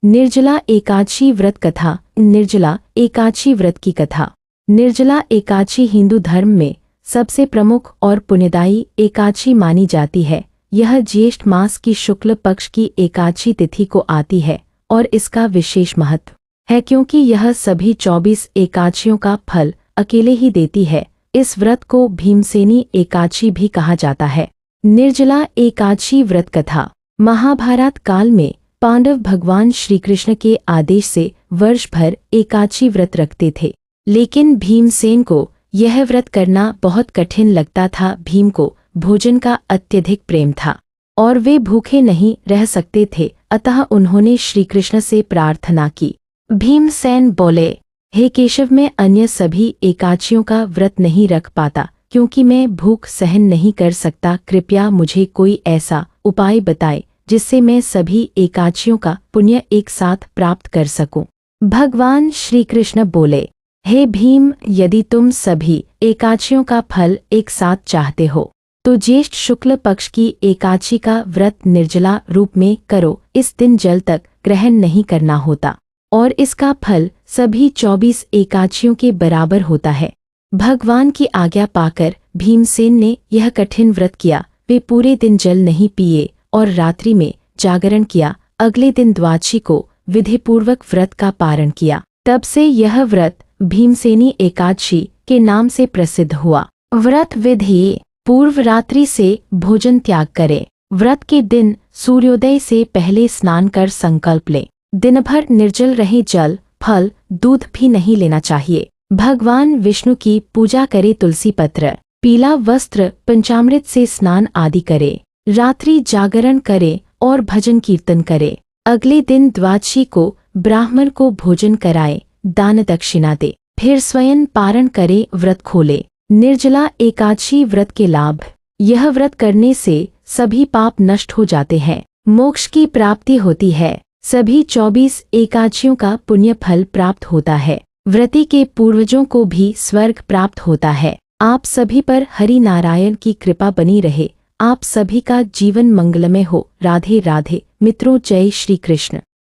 निर्जला एकादशी व्रत कथा। निर्जला एकादशी व्रत की कथा। निर्जला एकादशी हिंदू धर्म में सबसे प्रमुख और पुण्यदायी एकादशी मानी जाती है। यह ज्येष्ठ मास की शुक्ल पक्ष की एकादशी तिथि को आती है और इसका विशेष महत्व है क्योंकि यह सभी 24 एकादशियों का फल अकेले ही देती है। इस व्रत को भीमसेनी एकादशी भी कहा जाता है। निर्जला एकादशी व्रत कथा। महाभारत काल में पांडव भगवान श्री कृष्ण के आदेश से वर्ष भर एकादशी व्रत रखते थे, लेकिन भीमसेन को यह व्रत करना बहुत कठिन लगता था। भीम को भोजन का अत्यधिक प्रेम था और वे भूखे नहीं रह सकते थे, अतः उन्होंने श्री कृष्ण से प्रार्थना की। भीमसेन बोले, हे केशव, मैं अन्य सभी एकादशियों का व्रत नहीं रख पाता क्योंकि मैं भूख सहन नहीं कर सकता। कृपया मुझे कोई ऐसा उपाय बताए जिससे मैं सभी एकादशियों का पुण्य एक साथ प्राप्त कर सकूं। भगवान श्री कृष्ण बोले, हे भीम, यदि तुम सभी एकादशियों का फल एक साथ चाहते हो तो ज्येष्ठ शुक्ल पक्ष की एकादशी का व्रत निर्जला रूप में करो। इस दिन जल तक ग्रहण नहीं करना होता और इसका फल सभी 24 एकादशियों के बराबर होता है। भगवान की आज्ञा पाकर भीमसेन ने यह कठिन व्रत किया। वे पूरे दिन जल नहीं पिए और रात्रि में जागरण किया। अगले दिन द्वादशी को विधिपूर्वक व्रत का पारण किया। तब से यह व्रत भीमसेनी एकादशी के नाम से प्रसिद्ध हुआ। व्रत विधि। पूर्व रात्रि से भोजन त्याग करें। व्रत के दिन सूर्योदय से पहले स्नान कर संकल्प लें। दिन भर निर्जल रहे। जल, फल, दूध भी नहीं लेना चाहिए। भगवान विष्णु की पूजा करे। तुलसी पत्र, पीला वस्त्र, पंचामृत से स्नान आदि करे। रात्रि जागरण करे और भजन कीर्तन करे। अगले दिन द्वादशी को ब्राह्मण को भोजन कराए, दान दक्षिणा दे, फिर स्वयं पारण करे, व्रत खोले। निर्जला एकादशी व्रत के लाभ। यह व्रत करने से सभी पाप नष्ट हो जाते हैं, मोक्ष की प्राप्ति होती है। सभी 24 एकादशियों का पुण्य फल प्राप्त होता है। व्रती के पूर्वजों को भी स्वर्ग प्राप्त होता है। आप सभी पर हरि नारायण की कृपा बनी रहे। आप सभी का जीवन मंगलमय हो। राधे राधे मित्रों, जय श्री कृष्ण।